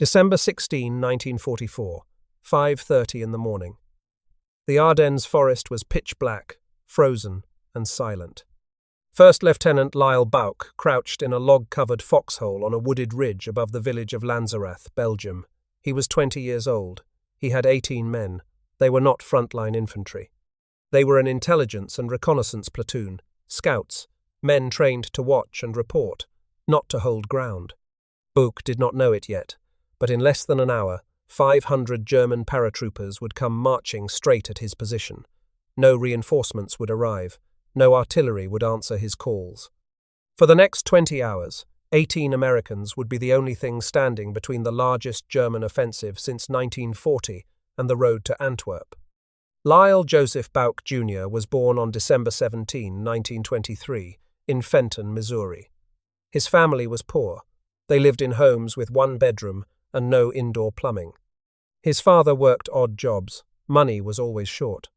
December 16, 1944, 5:30 in the morning. The Ardennes forest was pitch black, frozen, and silent. First Lieutenant Lyle Bouck crouched in a log-covered foxhole on a wooded ridge above the village of Lanzerath, Belgium. He was 20 years old. He had 18 men. They were not frontline infantry. They were an Intelligence and Reconnaissance Platoon, scouts, men trained to watch and report, not to hold ground. Bouck did not know it yet, but in less than an hour, 500 German paratroopers would come marching straight at his position. No reinforcements would arrive. No artillery would answer his calls. For the next 20 hours, 18 Americans would be the only thing standing between the largest German offensive since 1940 and the road to Antwerp. Lyle Joseph Bouck Jr. was born on December 17, 1923, in Fenton, Missouri. His family was poor. They lived in homes with one bedroom and no indoor plumbing. His father worked odd jobs. Money was always short.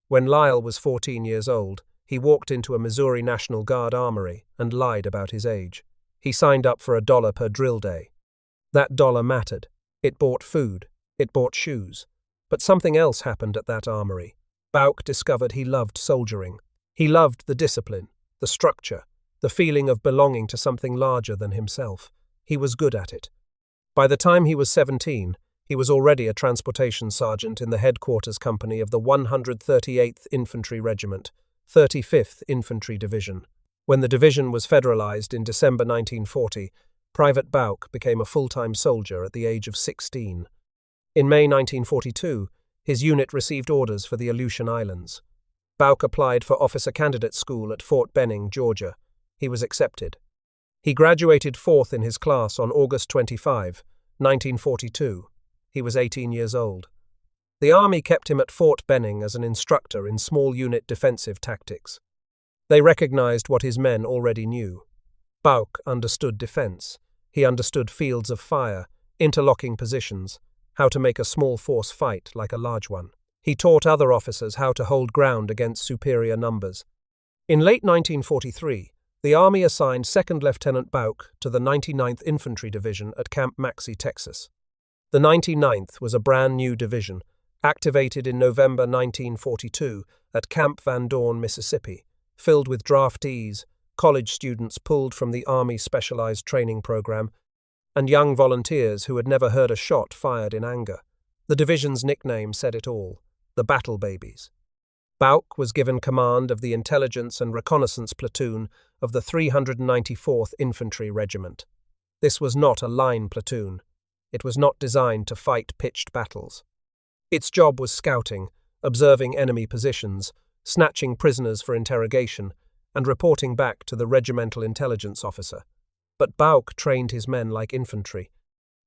When Lyle was 14 years old, he walked into a Missouri National Guard armory and lied about his age. He signed up for $1 per drill day. That dollar mattered. It bought food. It bought shoes. But something else happened at that armory. Bouck discovered he loved soldiering. He loved the discipline, the structure, the feeling of belonging to something larger than himself. He was good at it. By the time he was 17, he was already a transportation sergeant in the headquarters company of the 138th Infantry Regiment, 35th Infantry Division. When the division was federalized in December 1940, Private Bouck became a full-time soldier at the age of 16. In May 1942, his unit received orders for the Aleutian Islands. Bouck applied for officer candidate school at Fort Benning, Georgia. He was accepted. He graduated fourth in his class on August 25, 1942. He was 18 years old. The Army kept him at Fort Benning as an instructor in small unit defensive tactics. They recognized what his men already knew. Bouck understood defense. He understood fields of fire, interlocking positions, how to make a small force fight like a large one. He taught other officers how to hold ground against superior numbers. In late 1943, the Army assigned 2nd Lieutenant Bouck to the 99th Infantry Division at Camp Maxey, Texas. The 99th was a brand new division, activated in November 1942 at Camp Van Dorn, Mississippi, filled with draftees, college students pulled from the Army Specialized Training Program, and young volunteers who had never heard a shot fired in anger. The division's nickname said it all: the Battle Babies. Bouck was given command of the Intelligence and Reconnaissance Platoon of the 394th Infantry Regiment. This was not a line platoon. It was not designed to fight pitched battles. Its job was scouting, observing enemy positions, snatching prisoners for interrogation, and reporting back to the regimental intelligence officer. But Bouck trained his men like infantry.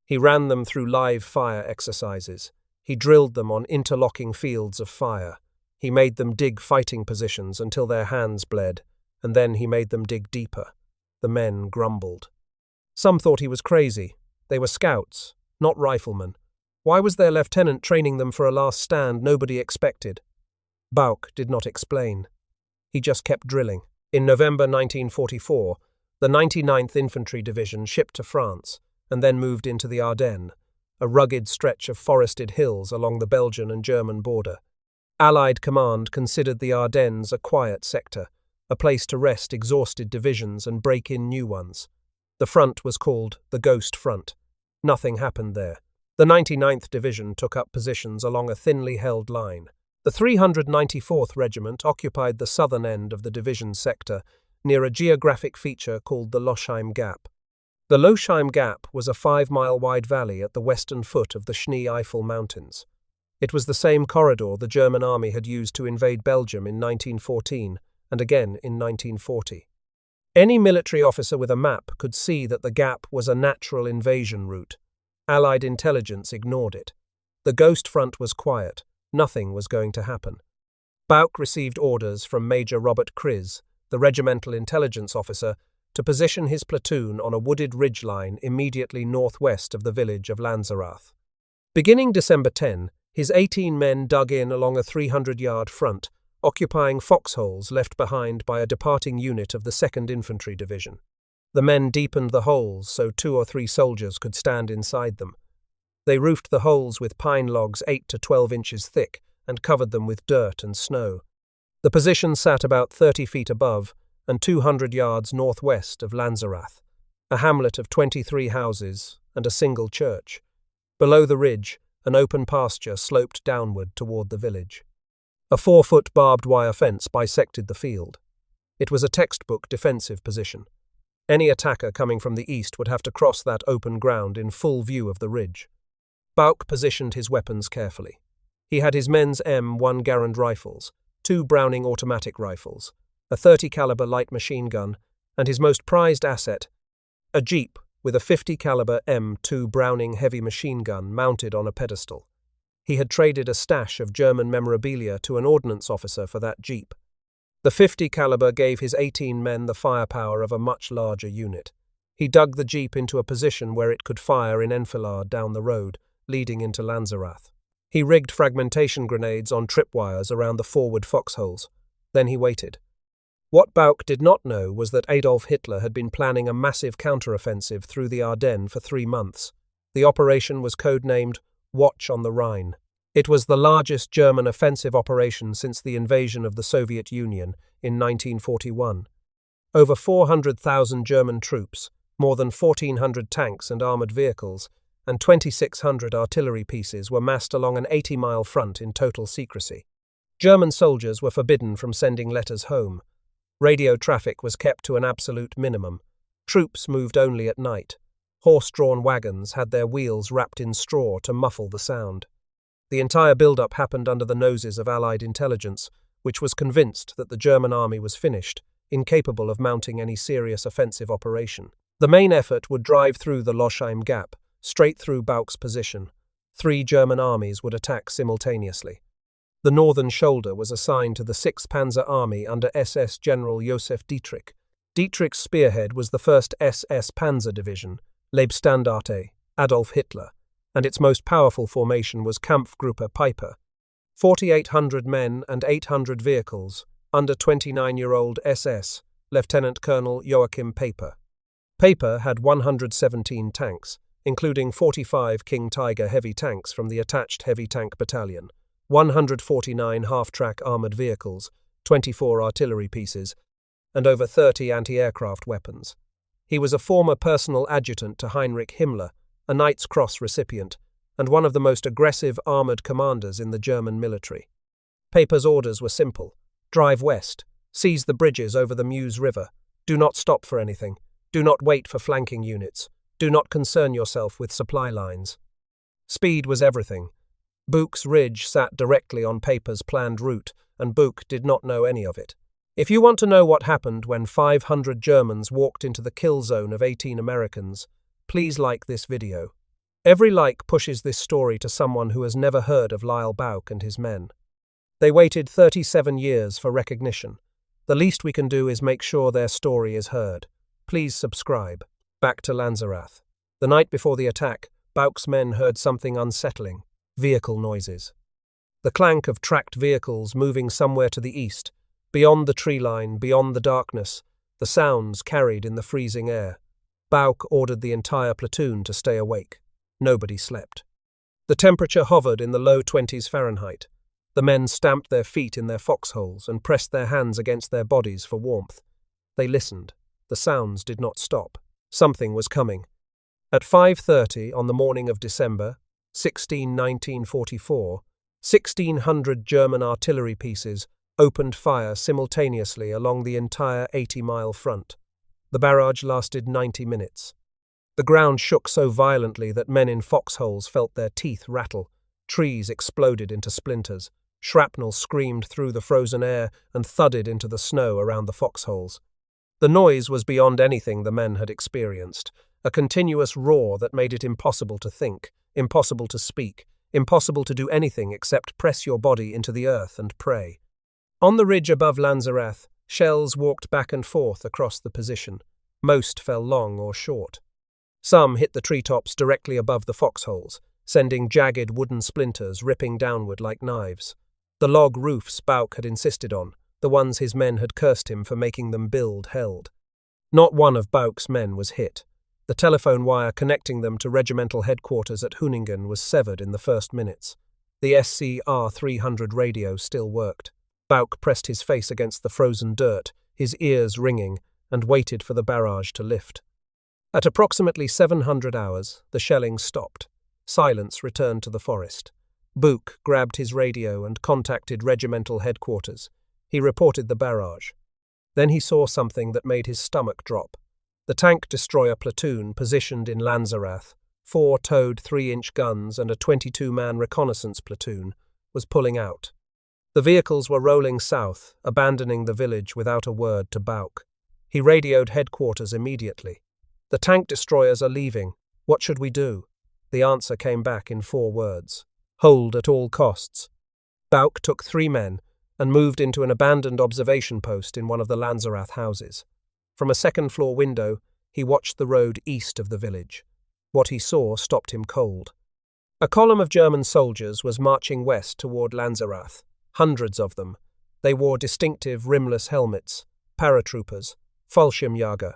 He ran them through live fire exercises. He drilled them on interlocking fields of fire. He made them dig fighting positions until their hands bled, and then he made them dig deeper. The men grumbled. Some thought he was crazy. They were scouts, not riflemen. Why was their lieutenant training them for a last stand nobody expected? Bouck did not explain. He just kept drilling. In November 1944, the 99th Infantry Division shipped to France and then moved into the Ardennes, a rugged stretch of forested hills along the Belgian and German border. Allied command considered the Ardennes a quiet sector, a place to rest exhausted divisions and break in new ones. The front was called the Ghost Front. Nothing happened there. The 99th Division took up positions along a thinly held line. The 394th Regiment occupied the southern end of the division's sector, near a geographic feature called the Lochheim Gap. The Lochheim Gap was a 5-mile-wide valley at the western foot of the Schnee-Eifel Mountains. It was the same corridor the German army had used to invade Belgium in 1914 and again in 1940. Any military officer with a map could see that the gap was a natural invasion route. Allied intelligence ignored it. The Ghost Front was quiet. Nothing was going to happen. Bouck received orders from Major Robert Kriz, the regimental intelligence officer, to position his platoon on a wooded ridgeline immediately northwest of the village of Lanzerath. Beginning December 10, his 18 men dug in along a 300-yard front, occupying foxholes left behind by a departing unit of the 2nd Infantry Division. The men deepened the holes so 2 or 3 soldiers could stand inside them. They roofed the holes with pine logs 8 to 12 inches thick and covered them with dirt and snow. The position sat about 30 feet above and 200 yards northwest of Lanzerath, a hamlet of 23 houses and a single church. Below the ridge, an open pasture sloped downward toward the village. A 4-foot barbed wire fence bisected the field. It was a textbook defensive position. Any attacker coming from the east would have to cross that open ground in full view of the ridge. Bouck positioned his weapons carefully. He had his men's M1 Garand rifles, 2 Browning automatic rifles, a 30 caliber light machine gun, and his most prized asset, a jeep with a 50 caliber M2 Browning heavy machine gun mounted on a pedestal. He had traded a stash of German memorabilia to an ordnance officer for that jeep. The 50 caliber gave his 18 men the firepower of a much larger unit. He dug the jeep into a position where it could fire in enfilade down the road, leading into Lanzerath. He rigged fragmentation grenades on tripwires around the forward foxholes. Then he waited. What Bouck did not know was that Adolf Hitler had been planning a massive counteroffensive through the Ardennes for 3 months. The operation was codenamed Watch on the Rhine. It was the largest German offensive operation since the invasion of the Soviet Union in 1941. Over 400,000 German troops, more than 1,400 tanks and armoured vehicles, and 2,600 artillery pieces were massed along an 80-mile front in total secrecy. German soldiers were forbidden from sending letters home. Radio traffic was kept to an absolute minimum. Troops moved only at night. Horse-drawn wagons had their wheels wrapped in straw to muffle the sound. The entire build-up happened under the noses of Allied intelligence, which was convinced that the German army was finished, incapable of mounting any serious offensive operation. The main effort would drive through the Loschheim Gap, straight through Bouck's position. 3 German armies would attack simultaneously. The northern shoulder was assigned to the 6th Panzer Army under SS General Josef Dietrich. Dietrich's spearhead was the 1st SS Panzer Division, Leibstandarte, Adolf Hitler, and its most powerful formation was Kampfgruppe Piper. 4,800 men and 800 vehicles, under 29-year-old SS, Lieutenant Colonel Joachim Paper. Paper had 117 tanks, including 45 King Tiger heavy tanks from the attached heavy tank battalion, 149 half-track armoured vehicles, 24 artillery pieces, and over 30 anti-aircraft weapons. He was a former personal adjutant to Heinrich Himmler, a Knight's Cross recipient, and one of the most aggressive armoured commanders in the German military. Paper's orders were simple. Drive west. Seize the bridges over the Meuse River. Do not stop for anything. Do not wait for flanking units. Do not concern yourself with supply lines. Speed was everything. Bouck's ridge sat directly on Paper's planned route, and Bouck did not know any of it. If you want to know what happened when 500 Germans walked into the kill zone of 18 Americans, please like this video. Every like pushes this story to someone who has never heard of Lyle Bouck and his men. They waited 37 years for recognition. The least we can do is make sure their story is heard. Please subscribe. Back to Lanzerath. The night before the attack, Bouck's men heard something unsettling. Vehicle noises. The clank of tracked vehicles moving somewhere to the east, beyond the tree line, beyond the darkness, the sounds carried in the freezing air. Bouck ordered the entire platoon to stay awake. Nobody slept. The temperature hovered in the low 20s Fahrenheit. The men stamped their feet in their foxholes and pressed their hands against their bodies for warmth. They listened. The sounds did not stop. Something was coming. At 5:30 on the morning of December 16, 1944, 1,600 German artillery pieces opened fire simultaneously along the entire 80-mile front. The barrage lasted 90 minutes. The ground shook so violently that men in foxholes felt their teeth rattle. Trees exploded into splinters. Shrapnel screamed through the frozen air and thudded into the snow around the foxholes. The noise was beyond anything the men had experienced, a continuous roar that made it impossible to think, impossible to speak, impossible to do anything except press your body into the earth and pray. On the ridge above Lanzerath, shells walked back and forth across the position. Most fell long or short. Some hit the treetops directly above the foxholes, sending jagged wooden splinters ripping downward like knives. The log roofs Bouck had insisted on, the ones his men had cursed him for making them build, held. Not one of Bouck's men was hit. The telephone wire connecting them to regimental headquarters at Huningen was severed in the first minutes. The SCR 300 radio still worked. Bouck pressed his face against the frozen dirt, his ears ringing, and waited for the barrage to lift. At approximately 700 hours, the shelling stopped. Silence returned to the forest. Bouck grabbed his radio and contacted regimental headquarters. He reported the barrage. Then he saw something that made his stomach drop. The tank destroyer platoon positioned in Lanzerath, 4 towed 3-inch guns and a 22-man reconnaissance platoon, was pulling out. The vehicles were rolling south, abandoning the village without a word to Bouck. He radioed headquarters immediately. "The tank destroyers are leaving. What should we do?" The answer came back in 4 words. "Hold at all costs." Bouck took 3 men and moved into an abandoned observation post in one of the Lanzerath houses. From a second-floor window, he watched the road east of the village. What he saw stopped him cold. A column of German soldiers was marching west toward Lanzerath, hundreds of them. They wore distinctive rimless helmets, paratroopers, Fallschirmjäger.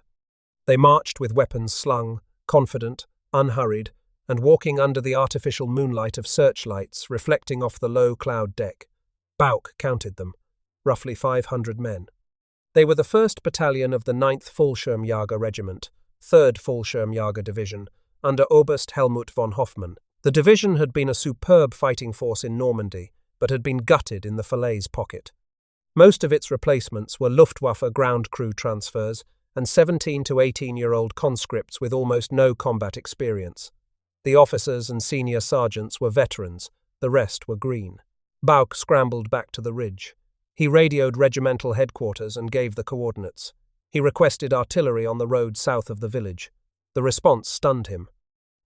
They marched with weapons slung, confident, unhurried, and walking under the artificial moonlight of searchlights reflecting off the low cloud deck. Bouck counted them, roughly 500 men. They were the 1st Battalion of the 9th Fallschirmjäger Regiment, 3rd Fallschirmjäger Division, under Oberst Helmut von Hoffmann. The division had been a superb fighting force in Normandy, but had been gutted in the Falaise pocket. Most of its replacements were Luftwaffe ground crew transfers and 17 to 18-year-old conscripts with almost no combat experience. The officers and senior sergeants were veterans, the rest were green. Bouck scrambled back to the ridge. He radioed regimental headquarters and gave the coordinates. He requested artillery on the road south of the village. The response stunned him.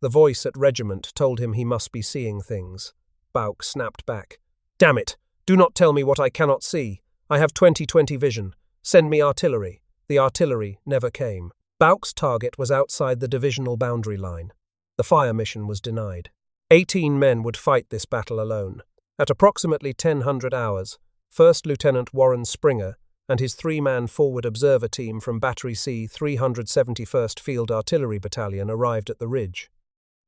The voice at regiment told him he must be seeing things. Bouck snapped back. "Damn it! Do not tell me what I cannot see. I have 20/20 vision. Send me artillery." The artillery never came. Bouck's target was outside the divisional boundary line. The fire mission was denied. 18 men would fight this battle alone. At approximately 1000 hours, First Lieutenant Warren Springer and his 3-man forward observer team from Battery C 371st Field Artillery Battalion arrived at the ridge.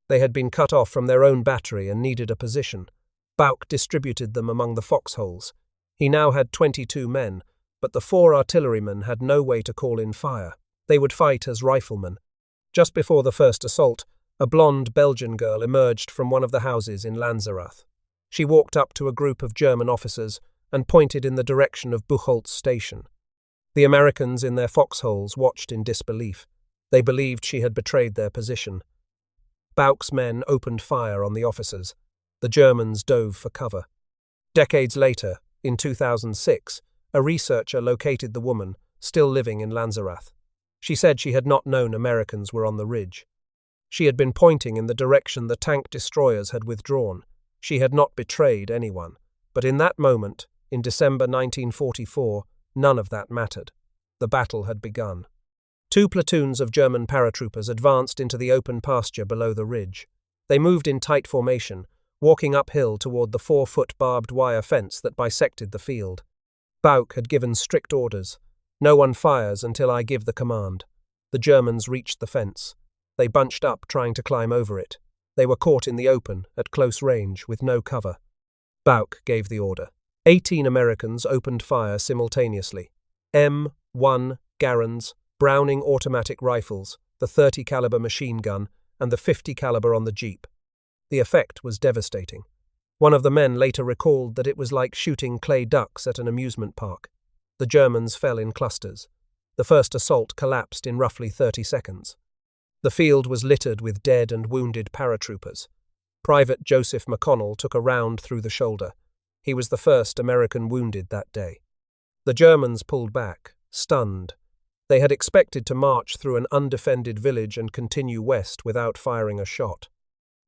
They had been cut off from their own battery and needed a position. Bouck distributed them among the foxholes. He now had 22 men, but the 4 artillerymen had no way to call in fire. They would fight as riflemen. Just before the first assault, a blonde Belgian girl emerged from one of the houses in Lanzerath. She walked up to a group of German officers and pointed in the direction of Buchholz station. The Americans in their foxholes watched in disbelief. They believed she had betrayed their position. Bouck's men opened fire on the officers. The Germans dove for cover. Decades later, in 2006, a researcher located the woman, still living in Lanzerath. She said she had not known Americans were on the ridge. She had been pointing in the direction the tank destroyers had withdrawn. She had not betrayed anyone. But in that moment, in December 1944, none of that mattered. The battle had begun. 2 platoons of German paratroopers advanced into the open pasture below the ridge. They moved in tight formation, walking uphill toward the 4-foot barbed wire fence that bisected the field. Bouck had given strict orders. "No one fires until I give the command." The Germans reached the fence. They bunched up, trying to climb over it. They were caught in the open, at close range, with no cover. Bouck gave the order. 18 Americans opened fire simultaneously. M1 Garand's, Browning automatic rifles, the 30 caliber machine gun, and the 50 caliber on the Jeep. The effect was devastating. One of the men later recalled that it was like shooting clay ducks at an amusement park. The Germans fell in clusters. The first assault collapsed in roughly 30 seconds. The field was littered with dead and wounded paratroopers. Private Joseph McConnell took a round through the shoulder. He was the first American wounded that day. The Germans pulled back, stunned. They had expected to march through an undefended village and continue west without firing a shot.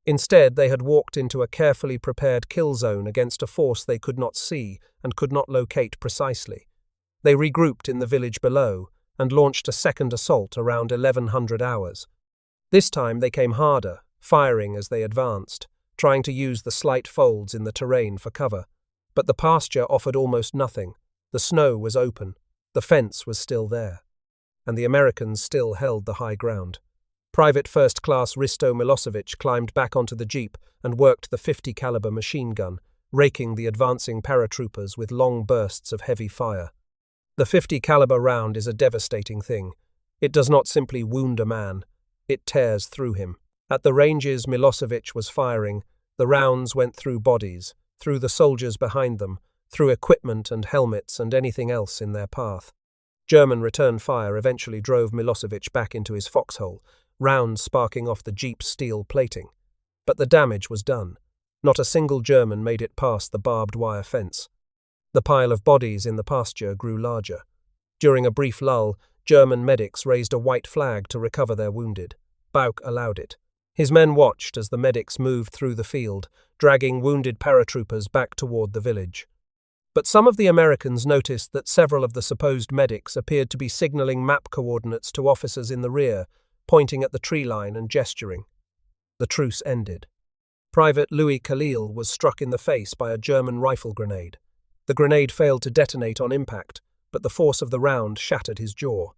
Instead, they had walked into a carefully prepared kill zone against a force they could not see and could not locate precisely. They regrouped in the village below and launched a second assault around 1100 hours. This time they came harder, firing as they advanced, trying to use the slight folds in the terrain for cover. But the pasture offered almost nothing. The snow was open. The fence was still there. And the Americans still held the high ground. Private First Class Risto Milosevic climbed back onto the jeep and worked the 50 caliber machine gun, raking the advancing paratroopers with long bursts of heavy fire. The 50 caliber round is a devastating thing. It does not simply wound a man, it tears through him. At the ranges Milosevic was firing, the rounds went through bodies, through the soldiers behind them, through equipment and helmets and anything else in their path. German return fire eventually drove Milosevic back into his foxhole, rounds sparking off the jeep's steel plating. But the damage was done. Not a single German made it past the barbed wire fence. The pile of bodies in the pasture grew larger. During a brief lull, German medics raised a white flag to recover their wounded. Bouck allowed it. His men watched as the medics moved through the field, dragging wounded paratroopers back toward the village. But some of the Americans noticed that several of the supposed medics appeared to be signaling map coordinates to officers in the rear, pointing at the tree line and gesturing. The truce ended. Private Louis Khalil was struck in the face by a German rifle grenade. The grenade failed to detonate on impact, but the force of the round shattered his jaw.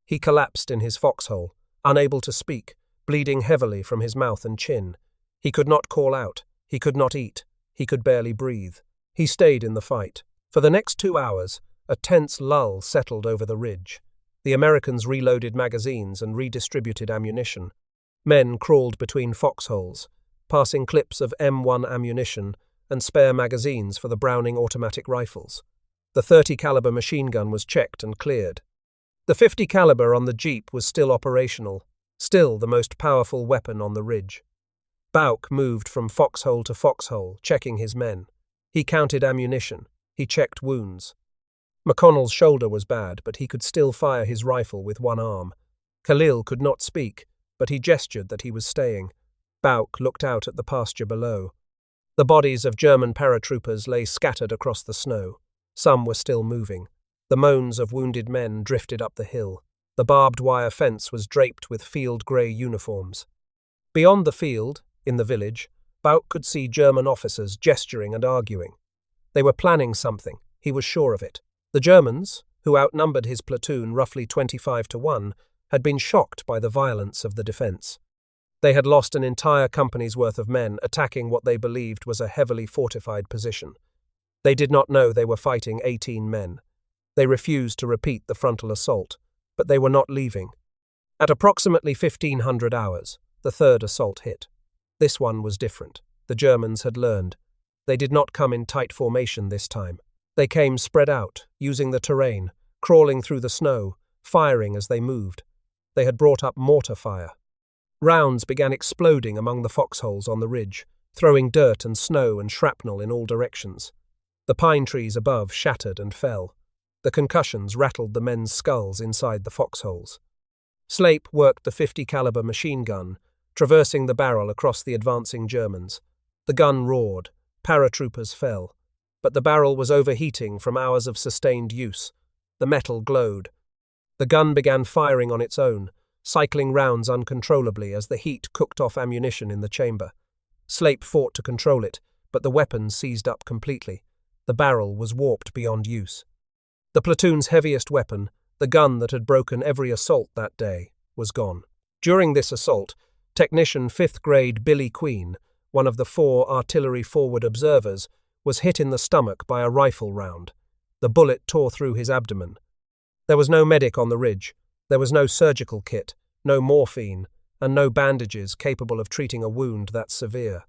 He collapsed in his foxhole, unable to speak, bleeding heavily from his mouth and chin. He could not call out, he could not eat, he could barely breathe. He stayed in the fight. For the next 2 hours, a tense lull settled over the ridge. The Americans reloaded magazines and redistributed ammunition. Men crawled between foxholes, passing clips of M1 ammunition and spare magazines for the Browning automatic rifles. The 30 caliber machine gun was checked and cleared. The 50 caliber on the jeep was still operational, still the most powerful weapon on the ridge. Bouck moved from foxhole to foxhole, checking his men. He counted ammunition. He checked wounds. McConnell's shoulder was bad, but he could still fire his rifle with one arm. Khalil could not speak, but he gestured that he was staying. Bouck looked out at the pasture below. The bodies of German paratroopers lay scattered across the snow. Some were still moving. The moans of wounded men drifted up the hill. The barbed wire fence was draped with field grey uniforms. Beyond the field, in the village, Bouck could see German officers gesturing and arguing. They were planning something, he was sure of it. The Germans, who outnumbered his platoon roughly 25-1, had been shocked by the violence of the defense. They had lost an entire company's worth of men attacking what they believed was a heavily fortified position. They did not know they were fighting 18 men. They refused to repeat the frontal assault, but they were not leaving. At approximately 1500 hours, the third assault hit. This one was different. The Germans had learned. They did not come in tight formation this time. They came spread out, using the terrain, crawling through the snow, firing as they moved. They had brought up mortar fire. Rounds began exploding among the foxholes on the ridge, throwing dirt and snow and shrapnel in all directions. The pine trees above shattered and fell. The concussions rattled the men's skulls inside the foxholes. Slape worked the 50 caliber machine gun, traversing the barrel across the advancing Germans. The gun roared. Paratroopers fell. But the barrel was overheating from hours of sustained use. The metal glowed. The gun began firing on its own, cycling rounds uncontrollably as the heat cooked off ammunition in the chamber. Slape fought to control it, but the weapon seized up completely. The barrel was warped beyond use. The platoon's heaviest weapon, the gun that had broken every assault that day, was gone. During this assault, Technician 5th grade Billy Queen, one of the 4 artillery forward observers, was hit in the stomach by a rifle round. The bullet tore through his abdomen. There was no medic on the ridge. There was no surgical kit, no morphine, and no bandages capable of treating a wound that severe.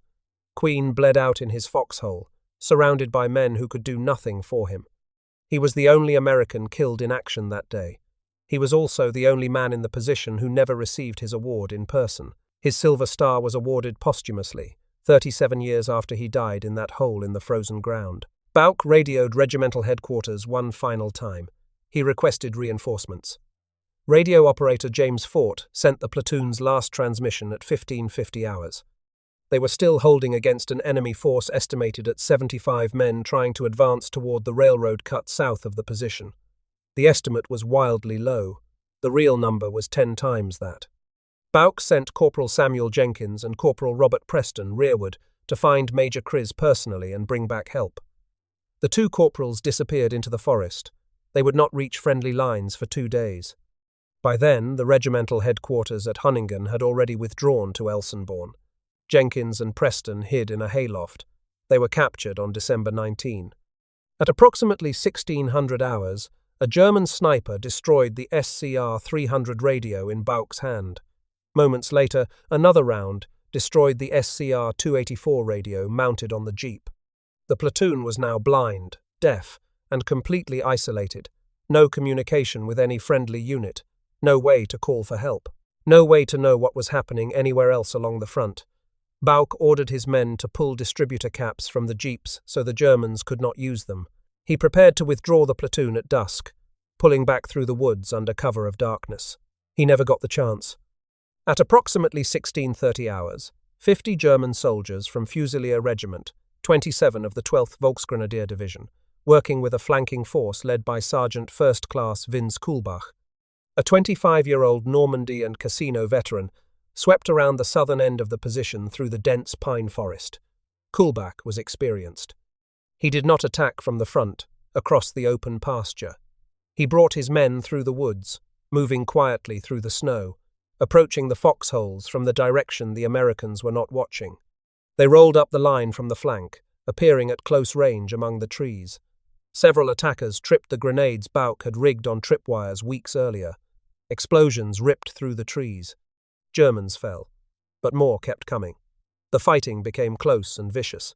Queen bled out in his foxhole, surrounded by men who could do nothing for him. He was the only American killed in action that day. He was also the only man in the position who never received his award in person. His Silver Star was awarded posthumously, 37 years after he died in that hole in the frozen ground. Bouck radioed regimental headquarters one final time. He requested reinforcements. Radio operator James Fort sent the platoon's last transmission at 1550 hours. They were still holding against an enemy force estimated at 75 men trying to advance toward the railroad cut south of the position. The estimate was wildly low. The real number was 10 times that. Bouck sent Corporal Samuel Jenkins and Corporal Robert Preston rearward to find Major Criz personally and bring back help. The 2 corporals disappeared into the forest. They would not reach friendly lines for 2 days. By then, the regimental headquarters at Hunningen had already withdrawn to Elsenborn. Jenkins and Preston hid in a hayloft. They were captured on December 19. At approximately 1600 hours, a German sniper destroyed the SCR-300 radio in Bouck's hand. Moments later, another round destroyed the SCR-284 radio mounted on the jeep. The platoon was now blind, deaf, and completely isolated. No communication with any friendly unit. No way to call for help. No way to know what was happening anywhere else along the front. Bouck ordered his men to pull distributor caps from the jeeps so the Germans could not use them. He prepared to withdraw the platoon at dusk, pulling back through the woods under cover of darkness. He never got the chance. At approximately 1630 hours, 50 German soldiers from Fusilier Regiment, 27 of the 12th Volksgrenadier Division, working with a flanking force led by Sergeant First Class Vince Kuhlbach, a 25-year-old Normandy and Casino veteran, swept around the southern end of the position through the dense pine forest. Kuhlbach was experienced. He did not attack from the front, across the open pasture. He brought his men through the woods, moving quietly through the snow, approaching the foxholes from the direction the Americans were not watching. They rolled up the line from the flank, appearing at close range among the trees. Several attackers tripped the grenades Bouck had rigged on tripwires weeks earlier. Explosions ripped through the trees. Germans fell, but more kept coming. The fighting became close and vicious.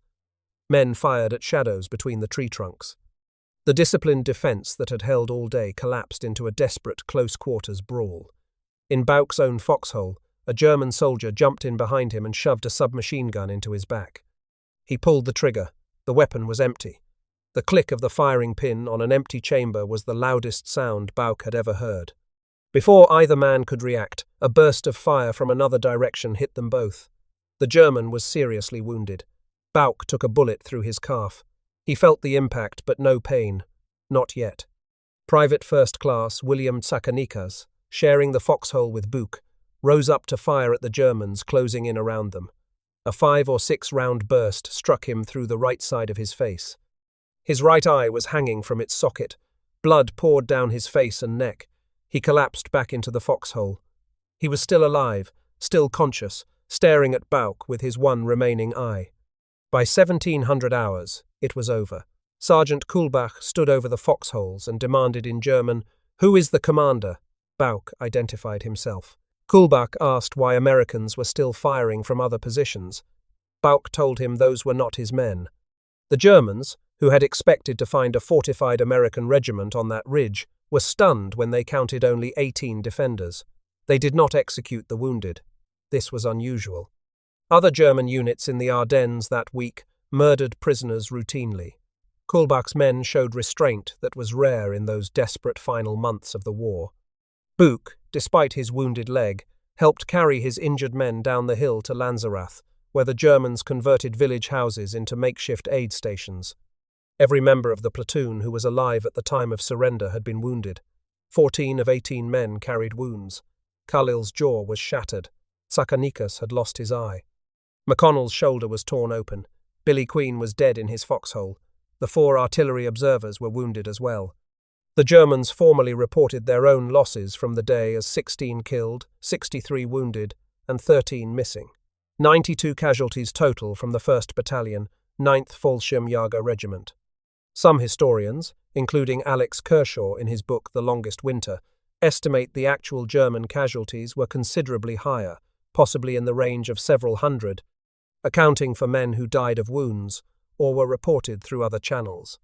Men fired at shadows between the tree trunks. The disciplined defense that had held all day collapsed into a desperate close-quarters brawl. In Bouck's own foxhole, a German soldier jumped in behind him and shoved a submachine gun into his back. He pulled the trigger. The weapon was empty. The click of the firing pin on an empty chamber was the loudest sound Bouck had ever heard. Before either man could react, a burst of fire from another direction hit them both. The German was seriously wounded. Bouck took a bullet through his calf. He felt the impact, but no pain. Not yet. Private First Class William Tsakanikas, sharing the foxhole with Bouck, rose up to fire at the Germans closing in around them. A 5 or 6 round burst struck him through the right side of his face. His right eye was hanging from its socket. Blood poured down his face and neck. He collapsed back into the foxhole. He was still alive, still conscious, staring at Bouck with his one remaining eye. By 1700 hours, it was over. Sergeant Kuhlbach stood over the foxholes and demanded in German, "Who is the commander?" Bouck identified himself. Kuhlbach asked why Americans were still firing from other positions. Bouck told him those were not his men. The Germans, who had expected to find a fortified American regiment on that ridge, were stunned when they counted only 18 defenders. They did not execute the wounded. This was unusual. Other German units in the Ardennes that week murdered prisoners routinely. Kuhlbach's men showed restraint that was rare in those desperate final months of the war. Bouck, despite his wounded leg, helped carry his injured men down the hill to Lanzerath, where the Germans converted village houses into makeshift aid stations. Every member of the platoon who was alive at the time of surrender had been wounded. 14 of 18 men carried wounds. Khalil's jaw was shattered. Tsakanikas had lost his eye. McConnell's shoulder was torn open. Billy Queen was dead in his foxhole. The 4 artillery observers were wounded as well. The Germans formally reported their own losses from the day as 16 killed, 63 wounded, and 13 missing. 92 casualties total from the 1st Battalion, 9th Fallschirmjäger Regiment. Some historians, including Alex Kershaw in his book The Longest Winter, estimate the actual German casualties were considerably higher, possibly in the range of several hundred, accounting for men who died of wounds or were reported through other channels.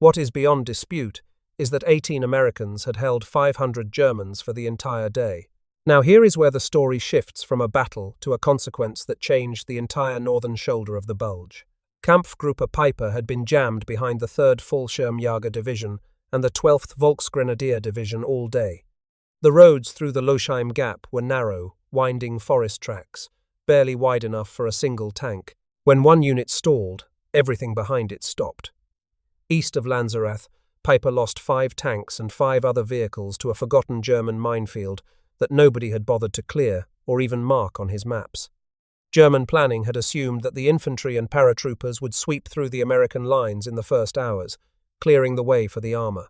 What is beyond dispute is that 18 Americans had held 500 Germans for the entire day. Now here is where the story shifts from a battle to a consequence that changed the entire northern shoulder of the Bulge. Kampfgruppe Piper had been jammed behind the 3rd Fallschirmjäger Division and the 12th Volksgrenadier Division all day. The roads through the Losheim Gap were narrow, winding forest tracks, barely wide enough for a single tank. When one unit stalled, everything behind it stopped. East of Lanzerath, Piper lost 5 tanks and 5 other vehicles to a forgotten German minefield that nobody had bothered to clear or even mark on his maps. German planning had assumed that the infantry and paratroopers would sweep through the American lines in the first hours, clearing the way for the armor.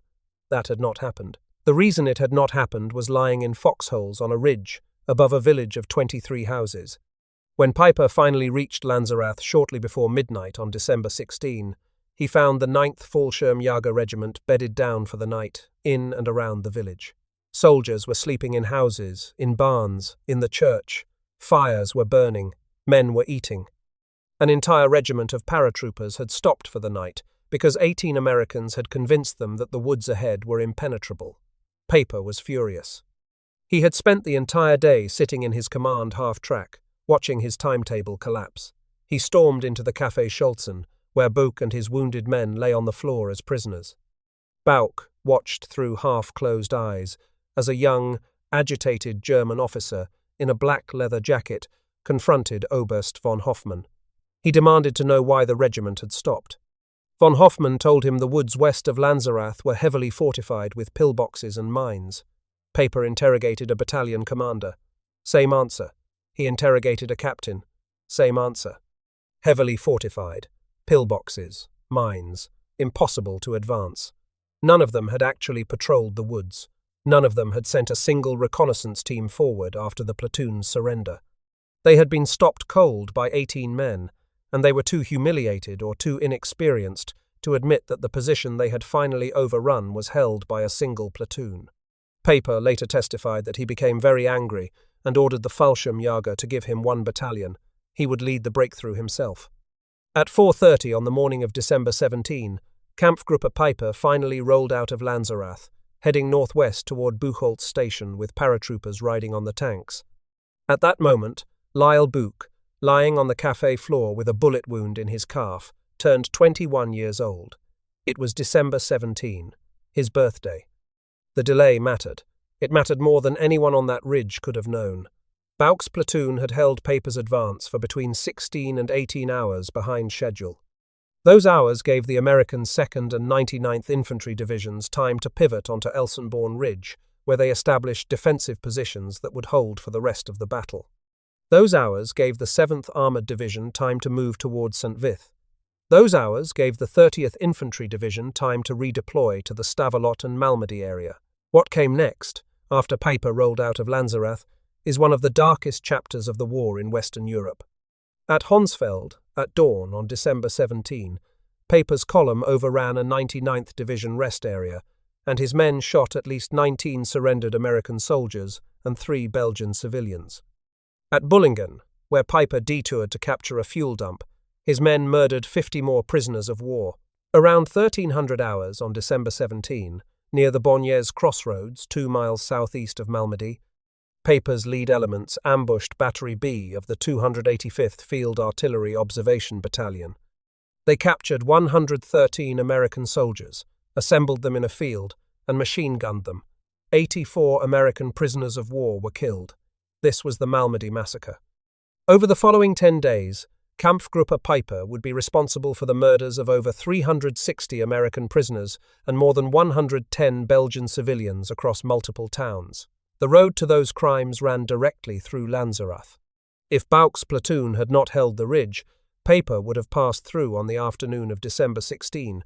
That had not happened. The reason it had not happened was lying in foxholes on a ridge above a village of 23 houses. When Piper finally reached Lanzerath shortly before midnight on December 16, he found the 9th Fallschirmjäger Regiment bedded down for the night in and around the village. Soldiers were sleeping in houses, in barns, in the church. Fires were burning. Men were eating. An entire regiment of paratroopers had stopped for the night because 18 Americans had convinced them that the woods ahead were impenetrable. Piper was furious. He had spent the entire day sitting in his command half-track, watching his timetable collapse. He stormed into the Café Scholzen, where Bouck and his wounded men lay on the floor as prisoners. Bouck watched through half-closed eyes as a young, agitated German officer in a black leather jacket confronted Oberst von Hoffmann. He demanded to know why the regiment had stopped. Von Hoffmann told him the woods west of Lanzerath were heavily fortified with pillboxes and mines. Piper interrogated a battalion commander. Same answer. He interrogated a captain. Same answer. Heavily fortified. Pillboxes. Mines. Impossible to advance. None of them had actually patrolled the woods. None of them had sent a single reconnaissance team forward after the platoon's surrender. They had been stopped cold by 18 men, and they were too humiliated or too inexperienced to admit that the position they had finally overrun was held by a single platoon. Piper later testified that he became very angry and ordered the Fallschirmjäger to give him 1 battalion. He would lead the breakthrough himself. At 4:30 on the morning of December 17, Kampfgruppe Piper finally rolled out of Lanzerath, heading northwest toward Buchholz station with paratroopers riding on the tanks. At that moment, Lyle Bouck, lying on the café floor with a bullet wound in his calf, turned 21 years old. It was December 17, his birthday. The delay mattered. It mattered more than anyone on that ridge could have known. Bouck's platoon had held Piper's advance for between 16 and 18 hours behind schedule. Those hours gave the American 2nd and 99th Infantry Divisions time to pivot onto Elsenborn Ridge, where they established defensive positions that would hold for the rest of the battle. Those hours gave the 7th Armoured Division time to move towards St. Vith. Those hours gave the 30th Infantry Division time to redeploy to the Stavelot and Malmedy area. What came next, after Piper rolled out of Lanzerath, is one of the darkest chapters of the war in Western Europe. At Honsfeld, at dawn on December 17, Piper's column overran a 99th Division rest area, and his men shot at least 19 surrendered American soldiers and 3 Belgian civilians. At Bullingen, where Piper detoured to capture a fuel dump, his men murdered 50 more prisoners of war. Around 1300 hours on December 17, near the Bognes crossroads 2 miles southeast of Malmedy, Piper's lead elements ambushed Battery B of the 285th Field Artillery Observation Battalion. They captured 113 American soldiers, assembled them in a field, and machine-gunned them. 84 American prisoners of war were killed. This was the Malmedy massacre. Over the following 10 days, Kampfgruppe Piper would be responsible for the murders of over 360 American prisoners and more than 110 Belgian civilians across multiple towns. The road to those crimes ran directly through Lanzerath. If Bouck's platoon had not held the ridge, Piper would have passed through on the afternoon of December 16,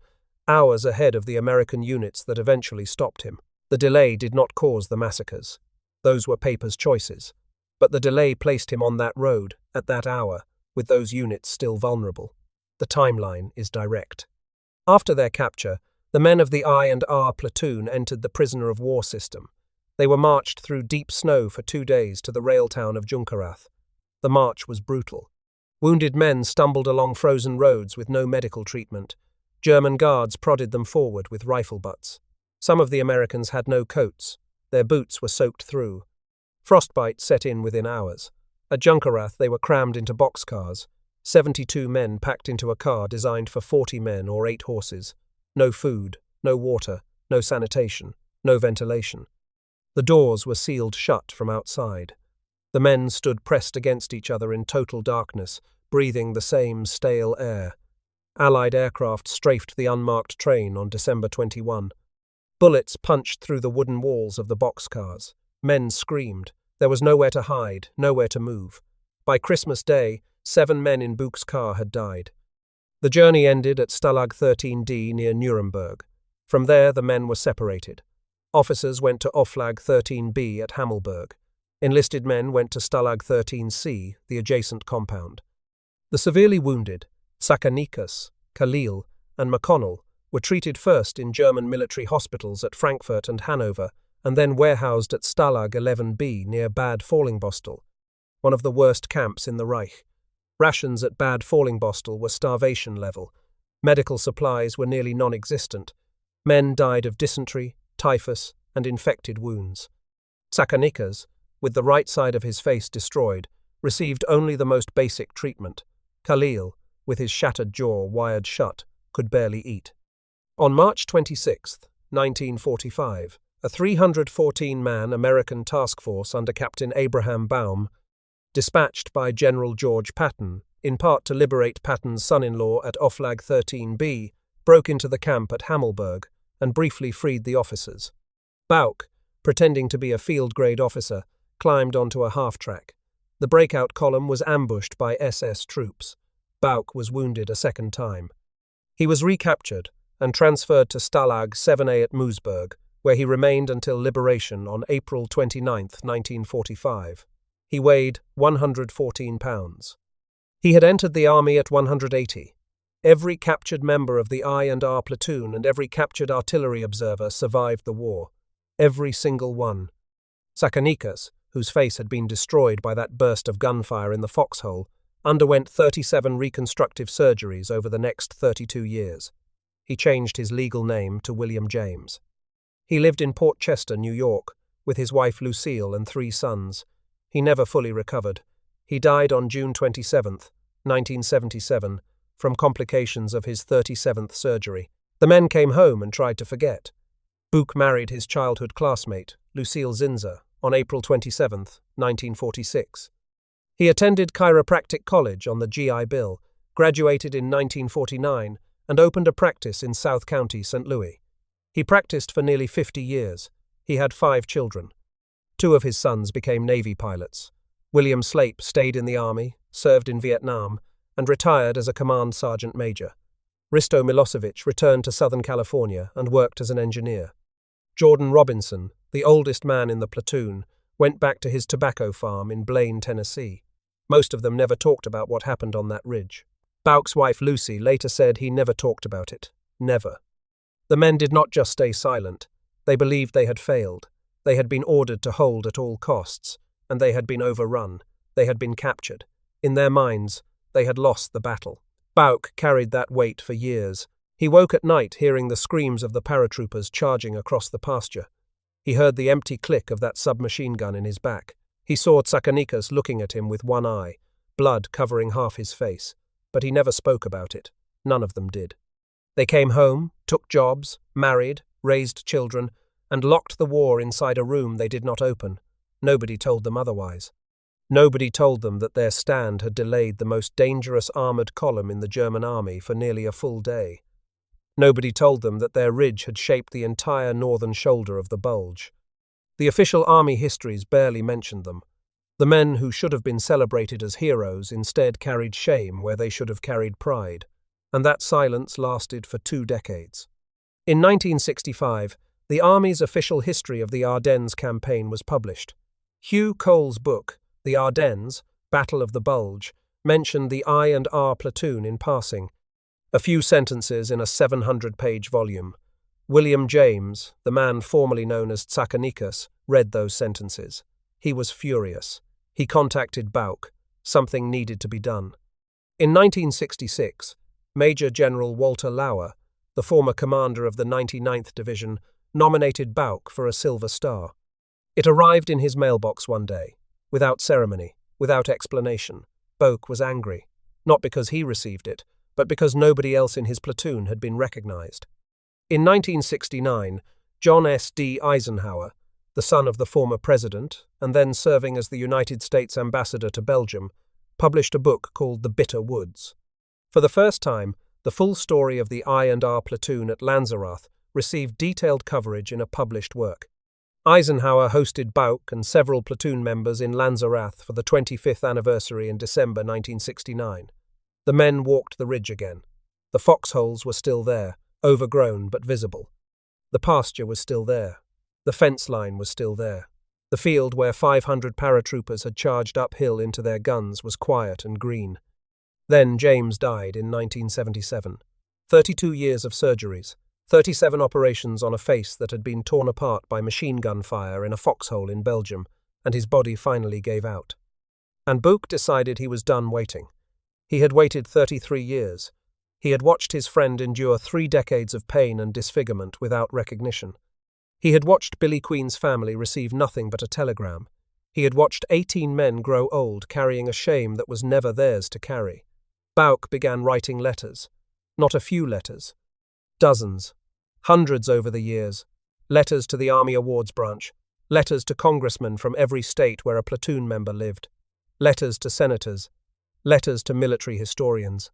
hours ahead of the American units that eventually stopped him. The delay did not cause the massacres. Those were Piper's choices. But the delay placed him on that road, at that hour, with those units still vulnerable. The timeline is direct. After their capture, the men of the I&R platoon entered the prisoner of war system. They were marched through deep snow for 2 days to the rail town of Junkerath. The march was brutal. Wounded men stumbled along frozen roads with no medical treatment. German guards prodded them forward with rifle butts. Some of the Americans had no coats. Their boots were soaked through. Frostbite set in within hours. At Junkerath they were crammed into boxcars. 72 men packed into a car designed for 40 men or 8 horses. No food, no water, no sanitation, no ventilation. The doors were sealed shut from outside. The men stood pressed against each other in total darkness, breathing the same stale air. Allied aircraft strafed the unmarked train on December 21. Bullets punched through the wooden walls of the boxcars. Men screamed. There was nowhere to hide, nowhere to move. By Christmas Day, 7 men in Bouck's car had died. The journey ended at Stalag 13D near Nuremberg. From there, the men were separated. Officers went to Oflag 13B at Hammelburg. Enlisted men went to Stalag 13C, the adjacent compound. The severely wounded, Sakanikas, Khalil, and McConnell, were treated first in German military hospitals at Frankfurt and Hanover, and then warehoused at Stalag 11B near Bad Fallingbostel, one of the worst camps in the Reich. Rations at Bad Fallingbostel were starvation level. Medical supplies were nearly non-existent. Men died of dysentery, typhus, and infected wounds. Sakanikas, with the right side of his face destroyed, received only the most basic treatment. Khalil, with his shattered jaw wired shut, could barely eat. On March 26, 1945, a 314-man American task force under Captain Abraham Baum, dispatched by General George Patton, in part to liberate Patton's son-in-law at Oflag 13B, broke into the camp at Hammelburg and briefly freed the officers. Bouck, pretending to be a field-grade officer, climbed onto a half-track. The breakout column was ambushed by SS troops. Bouck was wounded a second time. He was recaptured and transferred to Stalag 7A at Moosburg, where he remained until liberation on April 29, 1945. He weighed 114 pounds. He had entered the army at 180. Every captured member of the I&R platoon and every captured artillery observer survived the war. Every single one. Sakanikas, whose face had been destroyed by that burst of gunfire in the foxhole, underwent 37 reconstructive surgeries over the next 32 years. He changed his legal name to William James. He lived in Port Chester, New York, with his wife Lucille and 3 sons. He never fully recovered. He died on June 27, 1977, from complications of his 37th surgery. The men came home and tried to forget. Bouck married his childhood classmate, Lucille Zinzer, on April 27, 1946. He attended chiropractic college on the GI Bill, graduated in 1949, and opened a practice in South County, St. Louis. He practiced for nearly 50 years. He had 5 children. 2 of his sons became Navy pilots. William Slape stayed in the Army, served in Vietnam, and retired as a command sergeant major. Risto Milosevic returned to Southern California and worked as an engineer. Jordan Robinson, the oldest man in the platoon, went back to his tobacco farm in Blaine, Tennessee. Most of them never talked about what happened on that ridge. Bouck's wife Lucy later said he never talked about it. Never. The men did not just stay silent. They believed they had failed. They had been ordered to hold at all costs, and they had been overrun. They had been captured. In their minds, they had lost the battle. Bouck carried that weight for years. He woke at night hearing the screams of the paratroopers charging across the pasture. He heard the empty click of that submachine gun in his back. He saw Sakanikas looking at him with one eye, blood covering half his face, but he never spoke about it. None of them did. They came home, took jobs, married, raised children, and locked the war inside a room they did not open. Nobody told them otherwise. Nobody told them that their stand had delayed the most dangerous armoured column in the German army for nearly a full day. Nobody told them that their ridge had shaped the entire northern shoulder of the Bulge. The official army histories barely mentioned them. The men who should have been celebrated as heroes instead carried shame where they should have carried pride, and that silence lasted for 2 decades. In 1965, the Army's official history of the Ardennes campaign was published. Hugh Cole's book, The Ardennes, Battle of the Bulge, mentioned the I&R platoon in passing. A few sentences in a 700-page volume. William James, the man formerly known as Sakanikas, read those sentences. He was furious. He contacted Bouck. Something needed to be done. In 1966, Major General Walter Lauer, the former commander of the 99th Division, nominated Bouck for a Silver Star. It arrived in his mailbox one day, without ceremony, without explanation. Bouck was angry, not because he received it, but because nobody else in his platoon had been recognized. In 1969, John S. D. Eisenhower, the son of the former president and then serving as the United States ambassador to Belgium, published a book called The Bitter Woods. For the first time, the full story of the I&R platoon at Lanzerath received detailed coverage in a published work. Eisenhower hosted Bouck and several platoon members in Lanzerath for the 25th anniversary in December 1969. The men walked the ridge again. The foxholes were still there, overgrown but visible. The pasture was still there. The fence line was still there. The field where 500 paratroopers had charged uphill into their guns was quiet and green. Then James died in 1977. 32 years of surgeries, 37 operations on a face that had been torn apart by machine gun fire in a foxhole in Belgium, and his body finally gave out. And Bouck decided he was done waiting. He had waited 33 years. He had watched his friend endure 3 decades of pain and disfigurement without recognition. He had watched Billy Queen's family receive nothing but a telegram. He had watched 18 men grow old carrying a shame that was never theirs to carry. Bouck began writing letters. Not a few letters. Dozens. Hundreds over the years. Letters to the Army Awards Branch. Letters to congressmen from every state where a platoon member lived. Letters to senators. Letters to military historians.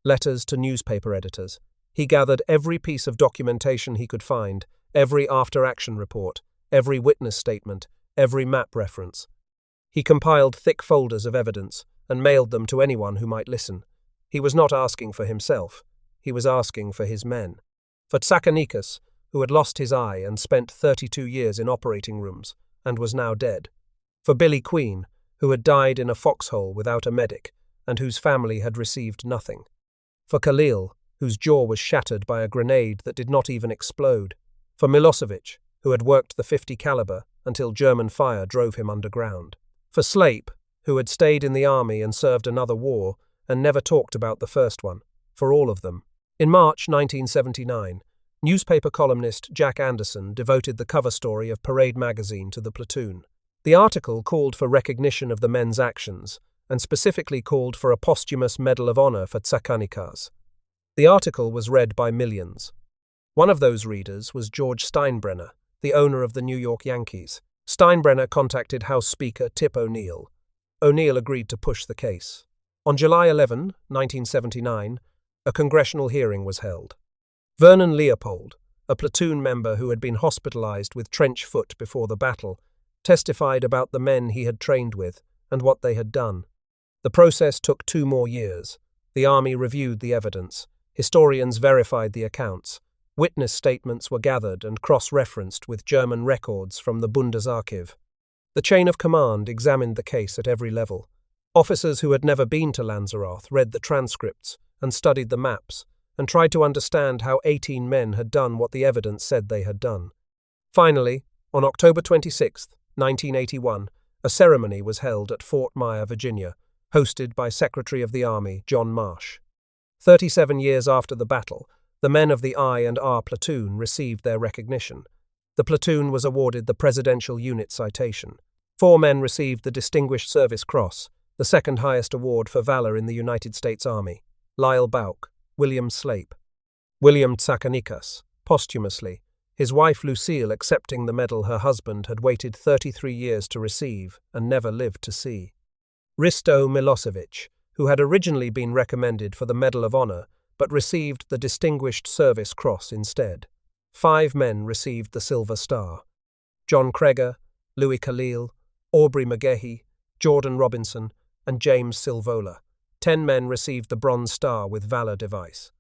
Letters to newspaper editors. He gathered every piece of documentation he could find, every after-action report, every witness statement, every map reference. He compiled thick folders of evidence and mailed them to anyone who might listen. He was not asking for himself. He was asking for his men. For Tsakanikas, who had lost his eye and spent 32 years in operating rooms and was now dead. For Billy Queen, who had died in a foxhole without a medic and whose family had received nothing. For Khalil, whose jaw was shattered by a grenade that did not even explode. For Milosevic, who had worked the .50 caliber until German fire drove him underground. For Slape, who had stayed in the army and served another war and never talked about the first one. For all of them. In March 1979, newspaper columnist Jack Anderson devoted the cover story of Parade magazine to the platoon. The article called for recognition of the men's actions and specifically called for a posthumous Medal of Honor for Tsakanikas. The article was read by millions. One of those readers was George Steinbrenner, the owner of the New York Yankees. Steinbrenner contacted House Speaker Tip O'Neill. O'Neill agreed to push the case. On July 11, 1979, a congressional hearing was held. Vernon Leopold, a platoon member who had been hospitalized with trench foot before the battle, testified about the men he had trained with and what they had done. The process took 2 more years. The army reviewed the evidence. Historians verified the accounts. Witness statements were gathered and cross-referenced with German records from the Bundesarchiv. The chain of command examined the case at every level. Officers who had never been to Lanzerath read the transcripts and studied the maps and tried to understand how 18 men had done what the evidence said they had done. Finally, on October 26, 1981, a ceremony was held at Fort Myer, Virginia, hosted by Secretary of the Army John Marsh. 37 years after the battle, the men of the I and R platoon received their recognition. The platoon was awarded the Presidential Unit Citation. 4 men received the Distinguished Service Cross, the second highest award for valor in the United States Army. Lyle Bouck, William Slape. William Tsakanikas, posthumously, his wife Lucille accepting the medal her husband had waited 33 years to receive and never lived to see. Risto Milosevic, who had originally been recommended for the Medal of Honor but received the Distinguished Service Cross instead. 5 men received the Silver Star. John Kreger, Louis Khalil, Aubrey McGehee, Jordan Robinson, and James Silvola. 10 men received the Bronze Star with Valor device.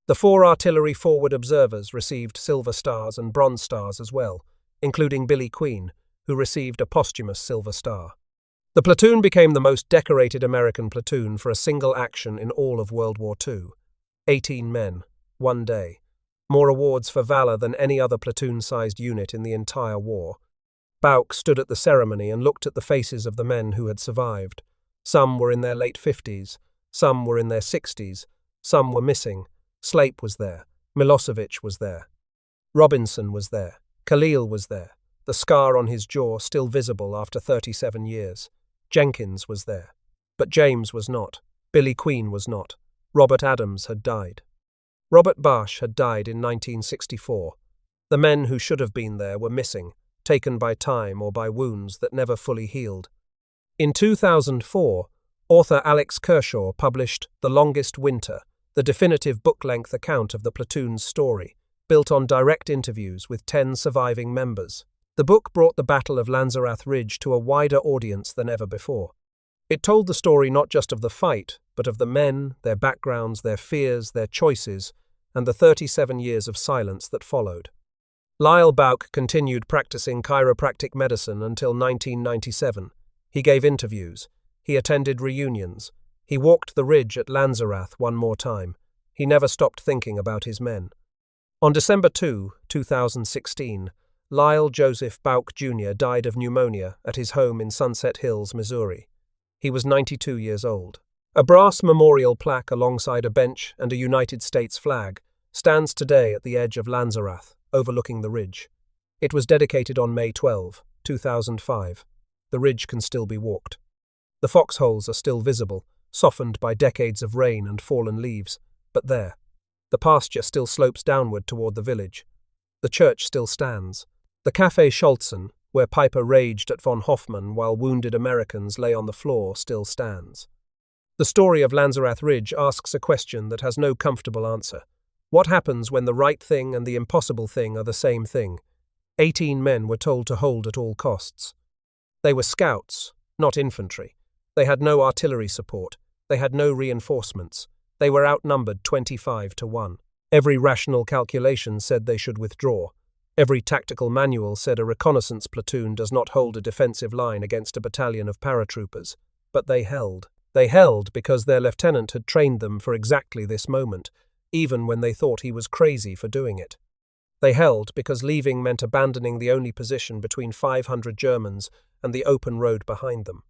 The 4 artillery forward observers received Silver Stars and Bronze Stars as well, including Billy Queen, who received a posthumous Silver Star. The platoon became the most decorated American platoon for a single action in all of World War II. 18 men, 1 day. More awards for valor than any other platoon-sized unit in the entire war. Bouck stood at the ceremony and looked at the faces of the men who had survived. Some were in their late 50s, some were in their 60s, some were missing. Slape was there, Milosevic was there. Robinson was there, Khalil was there, the scar on his jaw still visible after 37 years. Jenkins was there. But James was not. Billy Queen was not. Robert Adams had died. Robert Bosch had died in 1964. The men who should have been there were missing, taken by time or by wounds that never fully healed. In 2004, author Alex Kershaw published The Longest Winter, the definitive book-length account of the platoon's story, built on direct interviews with 10 surviving members. The book brought the Battle of Lanzerath Ridge to a wider audience than ever before. It told the story not just of the fight, but of the men, their backgrounds, their fears, their choices, and the 37 years of silence that followed. Lyle Bouck continued practicing chiropractic medicine until 1997. He gave interviews. He attended reunions. He walked the ridge at Lanzerath one more time. He never stopped thinking about his men. On December 2, 2016, Lyle Joseph Bouck Jr. died of pneumonia at his home in Sunset Hills, Missouri. He was 92 years old. A brass memorial plaque alongside a bench and a United States flag stands today at the edge of Lanzerath, overlooking the ridge. It was dedicated on May 12, 2005. The ridge can still be walked. The foxholes are still visible, softened by decades of rain and fallen leaves, but there. The pasture still slopes downward toward the village. The church still stands. The Café Scholzen, where Piper raged at von Hoffman while wounded Americans lay on the floor, still stands. The story of Lanzerath Ridge asks a question that has no comfortable answer. What happens when the right thing and the impossible thing are the same thing? 18 men were told to hold at all costs. They were scouts, not infantry. They had no artillery support. They had no reinforcements. They were outnumbered 25-1. Every rational calculation said they should withdraw. Every tactical manual said a reconnaissance platoon does not hold a defensive line against a battalion of paratroopers. But they held. They held because their lieutenant had trained them for exactly this moment, even when they thought he was crazy for doing it. They held because leaving meant abandoning the only position between 500 Germans and the open road behind them.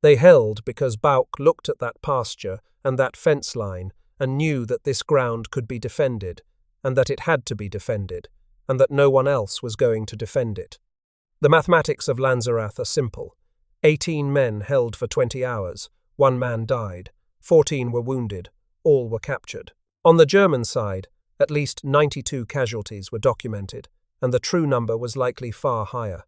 They held because Bouck looked at that pasture and that fence line and knew that this ground could be defended, and that it had to be defended, and that no one else was going to defend it. The mathematics of Lanzerath are simple. 18 men held for 20 hours. 1 man died. 14 were wounded. All were captured. On the German side, at least 92 casualties were documented, and the true number was likely far higher.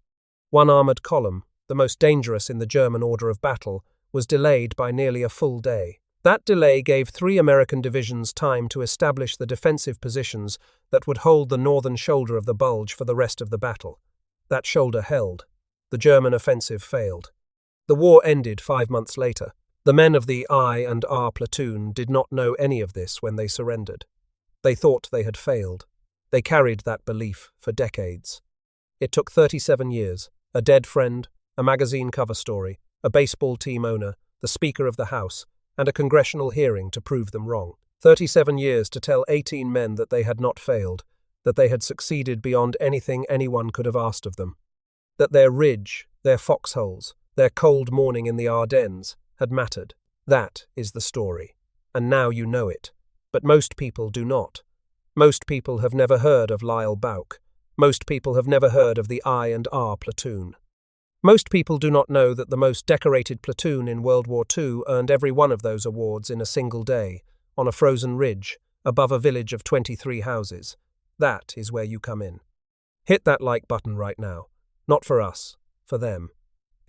One armoured column, the most dangerous in the German order of battle, was delayed by nearly a full day. That delay gave 3 American divisions time to establish the defensive positions that would hold the northern shoulder of the Bulge for the rest of the battle. That shoulder held. The German offensive failed. The war ended 5 months later. The men of the I&R platoon did not know any of this when they surrendered. They thought they had failed. They carried that belief for decades. It took 37 years, a dead friend, a magazine cover story, a baseball team owner, the Speaker of the House, and a congressional hearing to prove them wrong. 37 years to tell 18 men that they had not failed, that they had succeeded beyond anything anyone could have asked of them, that their ridge, their foxholes, their cold morning in the Ardennes had mattered. That is the story. And now you know it. But most people do not. Most people have never heard of Lyle Bouck. Most people have never heard of the I&R platoon. Most people do not know that the most decorated platoon in World War II earned every one of those awards in a single day, on a frozen ridge, above a village of 23 houses. That is where you come in. Hit that like button right now. Not for us, for them.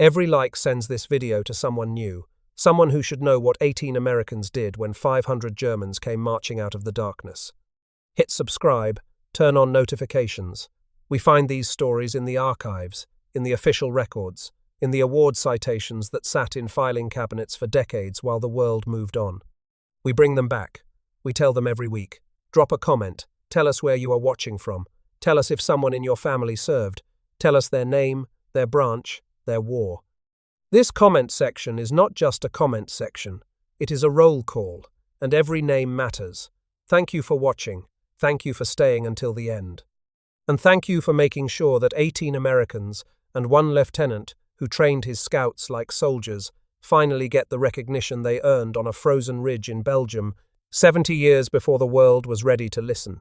Every like sends this video to someone new, someone who should know what 18 Americans did when 500 Germans came marching out of the darkness. Hit subscribe, turn on notifications. We find these stories in the archives, in the official records, in the award citations that sat in filing cabinets for decades while the world moved on. We bring them back. We tell them every week. Drop a comment. Tell us where you are watching from. Tell us if someone in your family served. Tell us their name, their branch, their war. This comment section is not just a comment section. It is a roll call, and every name matters. Thank you for watching. Thank you for staying until the end. And thank you for making sure that 18 Americans and 1 lieutenant who trained his scouts like soldiers finally get the recognition they earned on a frozen ridge in Belgium 70 years before the world was ready to listen.